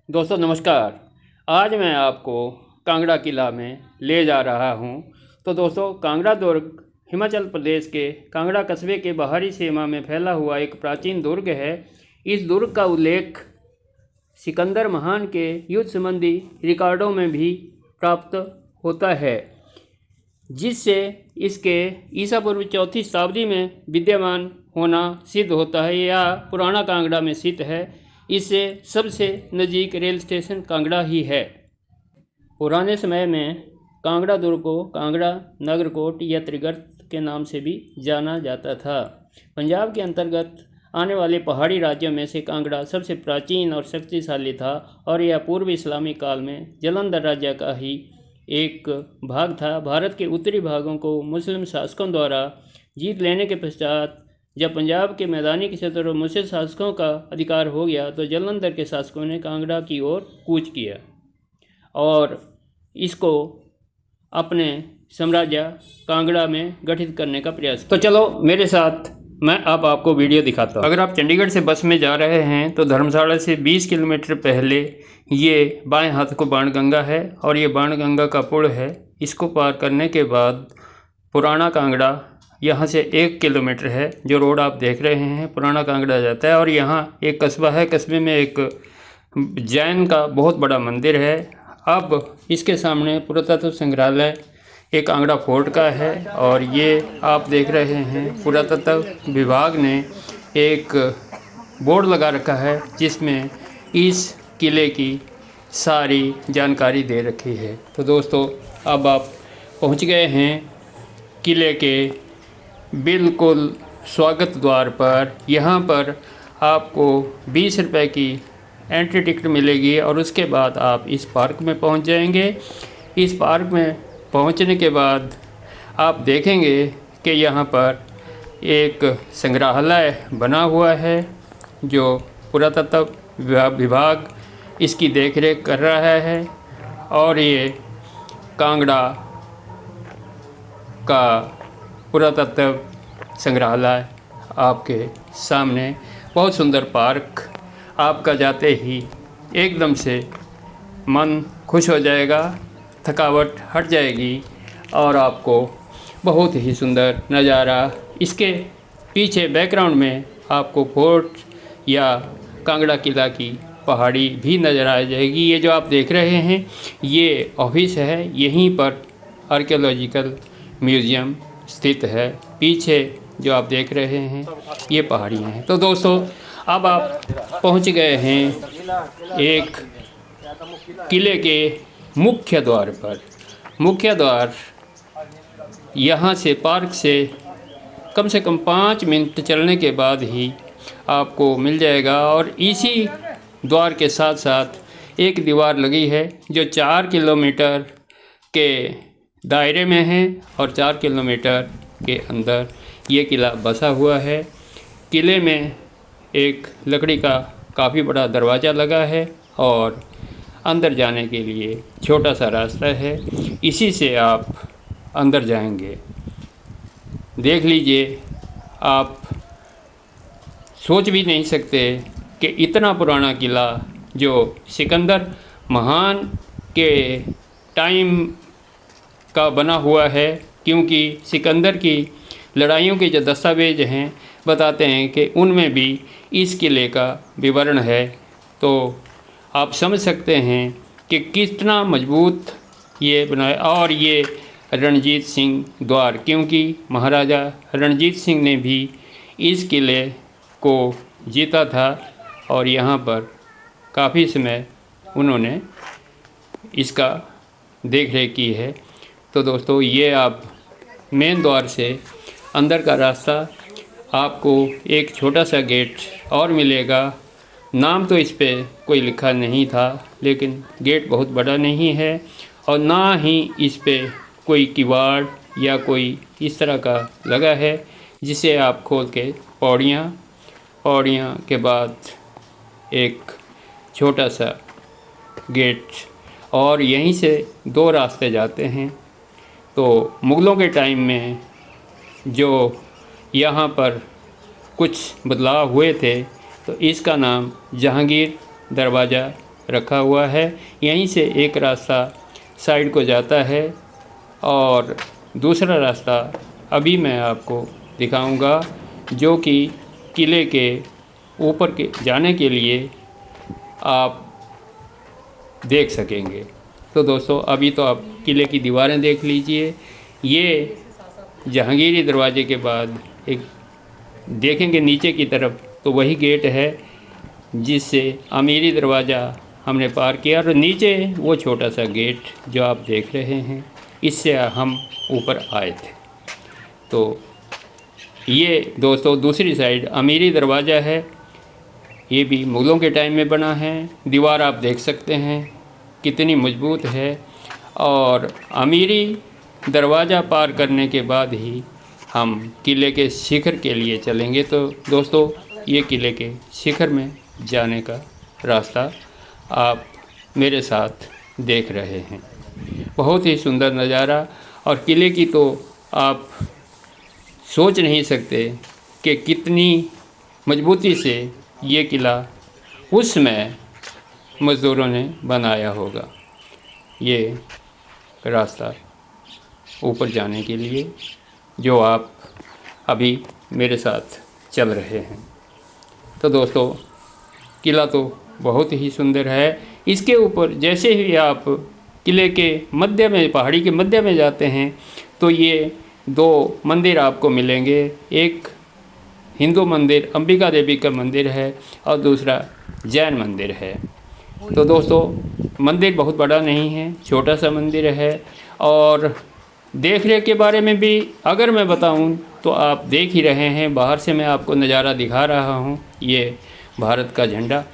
दोस्तों नमस्कार। आज मैं आपको कांगड़ा किला में ले जा रहा हूं। तो दोस्तों कांगड़ा दुर्ग हिमाचल प्रदेश के कांगड़ा कस्बे के बाहरी सीमा में फैला हुआ एक प्राचीन दुर्ग है। इस दुर्ग का उल्लेख सिकंदर महान के युद्ध संबंधी रिकॉर्डों में भी प्राप्त होता है, जिससे इसके ईसा पूर्व चौथी शताब्दी में विद्यमान होना सिद्ध होता है। यह पुराना कांगड़ा में स्थित है। इससे सबसे नज़दीक रेल स्टेशन कांगड़ा ही है। पुराने समय में कांगड़ा दुर्ग को कांगड़ा नगरकोट या त्रिगर्त के नाम से भी जाना जाता था। पंजाब के अंतर्गत आने वाले पहाड़ी राज्यों में से कांगड़ा सबसे प्राचीन और शक्तिशाली था और यह पूर्व इस्लामी काल में जालंधर राज्य का ही एक भाग था। भारत के उत्तरी भागों को मुस्लिम शासकों द्वारा जीत लेने के पश्चात जब पंजाब के मैदानी क्षेत्रों में मुस्लिम शासकों का अधिकार हो गया तो जालंधर के शासकों ने कांगड़ा की ओर कूच किया और इसको अपने साम्राज्य कांगड़ा में गठित करने का प्रयास किया। तो चलो मेरे साथ मैं अब आपको वीडियो दिखाता हूँ। अगर आप चंडीगढ़ से बस में जा रहे हैं तो धर्मशाला से 20 किलोमीटर पहले ये बाएं हाथ को बाणगंगा है और ये बाणगंगा का पुल है। इसको पार करने के बाद पुराना कांगड़ा यहाँ से 1 किलोमीटर है। जो रोड आप देख रहे हैं पुराना कांगड़ा जाता है और यहाँ एक कस्बा है। कस्बे में एक जैन का बहुत बड़ा मंदिर है। अब इसके सामने पुरातत्व संग्रहालय एक कांगड़ा फोर्ट का है और ये आप देख रहे हैं पुरातत्व विभाग ने एक बोर्ड लगा रखा है जिसमें इस किले की सारी जानकारी दे रखी है। तो दोस्तों अब आप पहुंच गए हैं किले के बिल्कुल स्वागत द्वार पर। यहाँ पर आपको 20 रुपये की एंट्री टिकट मिलेगी और उसके बाद आप इस पार्क में पहुँच जाएंगे। इस पार्क में पहुँचने के बाद आप देखेंगे कि यहाँ पर एक संग्रहालय बना हुआ है जो पुरातत्व विभाग इसकी देखरेख कर रहा है और ये कांगड़ा का पुरातत्व संग्रहालय आपके सामने। बहुत सुंदर पार्क, आपका जाते ही एकदम से मन खुश हो जाएगा, थकावट हट जाएगी और आपको बहुत ही सुंदर नज़ारा इसके पीछे बैकग्राउंड में आपको फोर्ट या कांगड़ा किला की पहाड़ी भी नज़र आ जाएगी। ये जो आप देख रहे हैं ये ऑफिस है, यहीं पर आर्कियोलॉजिकल म्यूज़ियम स्थित है। पीछे जो आप देख रहे हैं ये पहाड़ियाँ हैं। तो दोस्तों अब आप पहुंच गए हैं एक किले के मुख्य द्वार पर। मुख्य द्वार यहाँ से पार्क से कम 5 मिनट चलने के बाद ही आपको मिल जाएगा और इसी द्वार के साथ साथ एक दीवार लगी है जो 4 किलोमीटर के दायरे में है और 4 किलोमीटर के अंदर ये किला बसा हुआ है। किले में एक लकड़ी का काफ़ी बड़ा दरवाज़ा लगा है और अंदर जाने के लिए छोटा सा रास्ता है, इसी से आप अंदर जाएंगे। देख लीजिए, आप सोच भी नहीं सकते कि इतना पुराना किला जो सिकंदर महान के टाइम का बना हुआ है, क्योंकि सिकंदर की लड़ाइयों के जो दस्तावेज हैं बताते हैं कि उनमें भी इस किले का विवरण है। तो आप समझ सकते हैं कि कितना मजबूत ये बनाया। और ये रणजीत सिंह द्वार, क्योंकि महाराजा रणजीत सिंह ने भी इस किले को जीता था और यहाँ पर काफ़ी समय उन्होंने इसका देखरेख की है। तो दोस्तों ये आप मेन द्वार से अंदर का रास्ता, आपको एक छोटा सा गेट और मिलेगा। नाम तो इस पे कोई लिखा नहीं था, लेकिन गेट बहुत बड़ा नहीं है और ना ही इस पे कोई किवाड़ या कोई इस तरह का लगा है जिसे आप खोल के पौड़ियाँ के बाद एक छोटा सा गेट और यहीं से 2 रास्ते जाते हैं। तो मुग़लों के टाइम में जो यहाँ पर कुछ बदलाव हुए थे तो इसका नाम जहांगीर दरवाज़ा रखा हुआ है। यहीं से एक रास्ता साइड को जाता है और दूसरा रास्ता अभी मैं आपको दिखाऊंगा, जो कि किले के ऊपर के जाने के लिए आप देख सकेंगे। तो दोस्तों, अभी तो आप किले की दीवारें देख लीजिए। ये जहांगीरी दरवाजे के बाद एक देखेंगे नीचे की तरफ तो वही गेट है जिससे अमीरी दरवाज़ा हमने पार किया, और नीचे वो छोटा सा गेट जो आप देख रहे हैं, इससे हम ऊपर आए थे। तो ये दोस्तों दूसरी साइड अमीरी दरवाज़ा है। ये भी मुग़लों के टाइम में बना है। दीवार आप देख सकते हैं कितनी मजबूत है। और अमीरी दरवाज़ा पार करने के बाद ही हम किले के शिखर के लिए चलेंगे। तो दोस्तों, ये किले के शिखर में जाने का रास्ता आप मेरे साथ देख रहे हैं। बहुत ही सुंदर नज़ारा, और किले की तो आप सोच नहीं सकते कि कितनी मजबूती से ये किला उस समय मज़दूरों ने बनाया होगा। ये रास्ता ऊपर जाने के लिए जो आप अभी मेरे साथ चल रहे हैं। तो दोस्तों, किला तो बहुत ही सुंदर है। इसके ऊपर जैसे ही आप किले के मध्य में, पहाड़ी के मध्य में जाते हैं तो ये दो मंदिर आपको मिलेंगे। एक हिंदू मंदिर अंबिका देवी का मंदिर है और दूसरा जैन मंदिर है। तो दोस्तों, मंदिर बहुत बड़ा नहीं है, छोटा सा मंदिर है। और देख रेख के बारे में भी अगर मैं बताऊं तो आप देख ही रहे हैं, बाहर से मैं आपको नज़ारा दिखा रहा हूं। ये भारत का झंडा,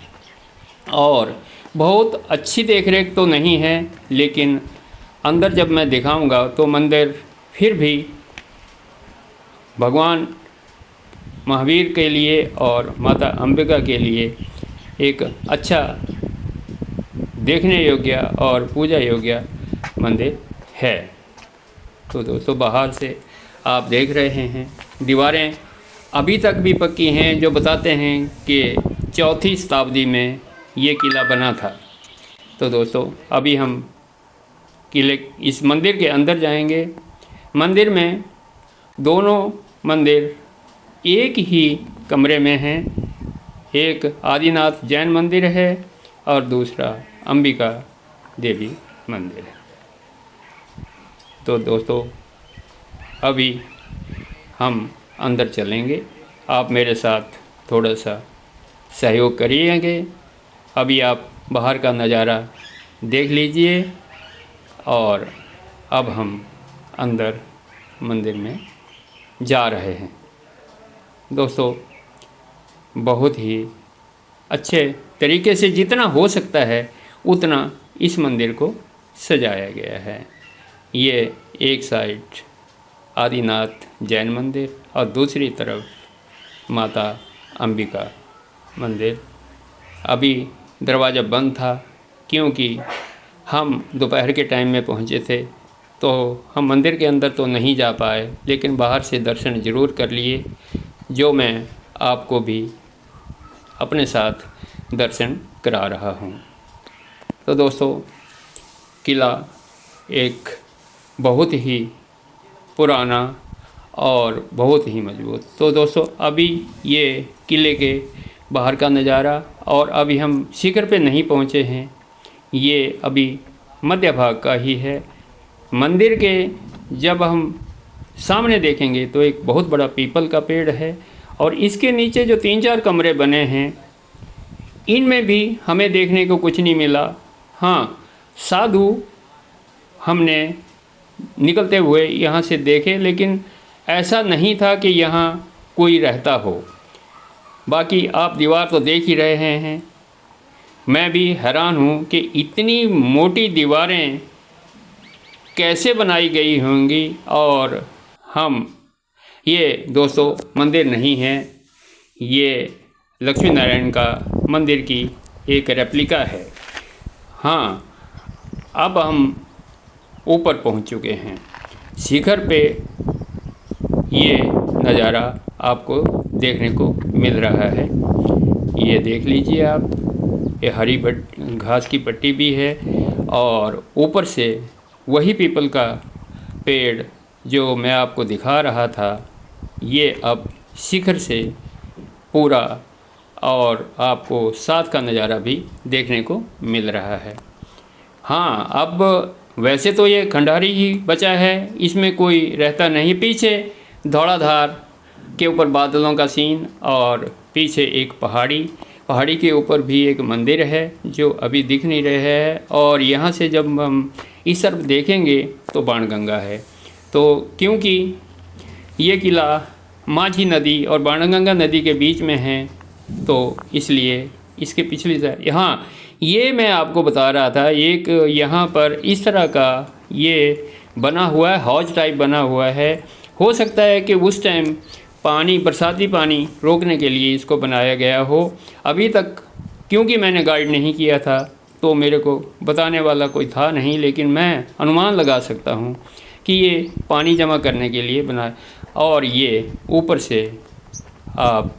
और बहुत अच्छी देख रेख तो नहीं है, लेकिन अंदर जब मैं दिखाऊंगा तो मंदिर फिर भी भगवान महावीर के लिए और माता अंबिका के लिए एक अच्छा देखने योग्य और पूजा योग्य मंदिर है। तो दोस्तों, बाहर से आप देख रहे हैं दीवारें अभी तक भी पक्की हैं, जो बताते हैं कि 4वीं शताब्दी में ये किला बना था। तो दोस्तों, अभी हम किले इस मंदिर के अंदर जाएंगे। मंदिर में दोनों मंदिर एक ही कमरे में हैं। एक आदिनाथ जैन मंदिर है और दूसरा अंबिका देवी मंदिर है। तो दोस्तों, अभी हम अंदर चलेंगे। आप मेरे साथ थोड़ा सा सहयोग करिएंगे। अभी आप बाहर का नज़ारा देख लीजिए, और अब हम अंदर मंदिर में जा रहे हैं। दोस्तों, बहुत ही अच्छे तरीके से जितना हो सकता है उतना इस मंदिर को सजाया गया है। ये एक साइड आदिनाथ जैन मंदिर और दूसरी तरफ माता अंबिका मंदिर। अभी दरवाज़ा बंद था क्योंकि हम दोपहर के टाइम में पहुँचे थे, तो हम मंदिर के अंदर तो नहीं जा पाए, लेकिन बाहर से दर्शन ज़रूर कर लिए, जो मैं आपको भी अपने साथ दर्शन करा रहा हूँ। तो दोस्तों, किला एक बहुत ही पुराना और बहुत ही मजबूत। तो दोस्तों, अभी ये किले के बाहर का नज़ारा, और अभी हम शिखर पे नहीं पहुँचे हैं, ये अभी मध्य भाग का ही है। मंदिर के जब हम सामने देखेंगे तो एक बहुत बड़ा पीपल का पेड़ है, और इसके नीचे जो 3-4 कमरे बने हैं, इनमें भी हमें देखने को कुछ नहीं मिला। हाँ, साधु हमने निकलते हुए यहाँ से देखे, लेकिन ऐसा नहीं था कि यहाँ कोई रहता हो। बाकी आप दीवार तो देख ही रहे हैं। मैं भी हैरान हूँ कि इतनी मोटी दीवारें कैसे बनाई गई होंगी। और हम ये दोस्तों मंदिर नहीं है, ये लक्ष्मी नारायण का मंदिर की एक रेप्लिका है। हाँ, अब हम ऊपर पहुंच चुके हैं शिखर पे। ये नज़ारा आपको देखने को मिल रहा है, ये देख लीजिए आप। ये हरी घास की पट्टी भी है और ऊपर से वही पीपल का पेड़ जो मैं आपको दिखा रहा था, ये अब शिखर से पूरा और आपको साथ का नज़ारा भी देखने को मिल रहा है। हाँ, अब वैसे तो ये खंडारी ही बचा है, इसमें कोई रहता नहीं। पीछे धौलाधार के ऊपर बादलों का सीन और पीछे एक पहाड़ी के ऊपर भी एक मंदिर है जो अभी दिख नहीं रहा है। और यहाँ से जब हम इस तरफ देखेंगे तो बाणगंगा है। तो क्योंकि ये किला माझी नदी और बाणगंगा नदी के बीच में है, तो इसलिए इसके पिछली साइड, हाँ, ये मैं आपको बता रहा था, एक यहाँ पर इस तरह का ये बना हुआ है, हौज टाइप बना हुआ है। हो सकता है कि उस टाइम पानी, बरसाती पानी रोकने के लिए इसको बनाया गया हो। अभी तक क्योंकि मैंने गाइड नहीं किया था तो मेरे को बताने वाला कोई था नहीं, लेकिन मैं अनुमान लगा सकता हूँ कि ये पानी जमा करने के लिए बनाया। और ये ऊपर से आप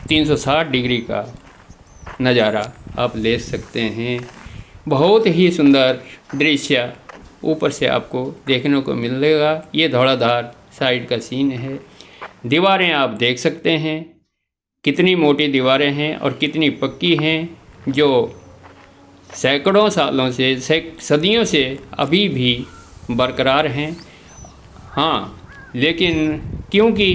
360 डिग्री का नज़ारा आप ले सकते हैं। बहुत ही सुंदर दृश्य ऊपर से आपको देखने को मिलेगा। ये धौलाधार साइड का सीन है। दीवारें आप देख सकते हैं कितनी मोटी दीवारें हैं और कितनी पक्की हैं, जो सैकड़ों सालों से, सदियों से अभी भी बरकरार हैं। हाँ, लेकिन क्योंकि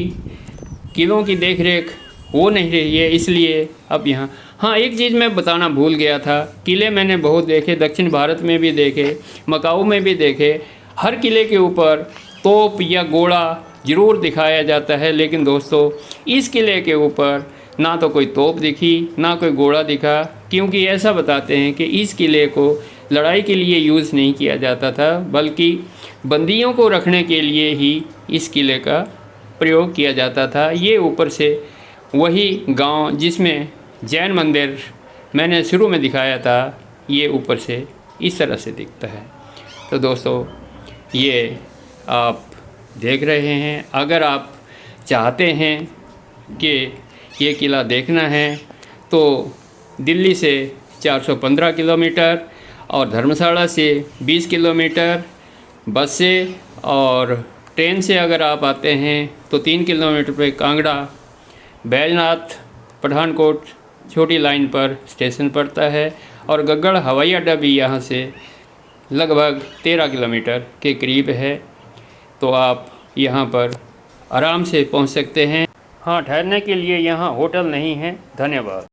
किलों की देखरेख हो नहीं रही है, इसलिए अब यहाँ, हाँ, एक चीज़ मैं बताना भूल गया था। किले मैंने बहुत देखे, दक्षिण भारत में भी देखे, मकाऊ में भी देखे। हर किले के ऊपर तोप या गोला ज़रूर दिखाया जाता है, लेकिन दोस्तों इस किले के ऊपर ना तो कोई तोप दिखी, ना कोई गोला दिखा। क्योंकि ऐसा बताते हैं कि इस किले को लड़ाई के लिए यूज़ नहीं किया जाता था, बल्कि बंदियों को रखने के लिए ही इस किले का प्रयोग किया जाता था। ये ऊपर से वही गांव जिसमें जैन मंदिर मैंने शुरू में दिखाया था, ये ऊपर से इस तरह से दिखता है। तो दोस्तों ये आप देख रहे हैं। अगर आप चाहते हैं कि ये किला देखना है तो दिल्ली से 415 किलोमीटर और धर्मशाला से 20 किलोमीटर बस से, और ट्रेन से अगर आप आते हैं तो 3 किलोमीटर पे कांगड़ा, बैजनाथ, पठानकोट छोटी लाइन पर स्टेशन पड़ता है। और गग्गड़ हवाई अड्डा भी यहाँ से लगभग 13 किलोमीटर के करीब है। तो आप यहाँ पर आराम से पहुँच सकते हैं। हाँ, ठहरने के लिए यहाँ होटल नहीं है। धन्यवाद।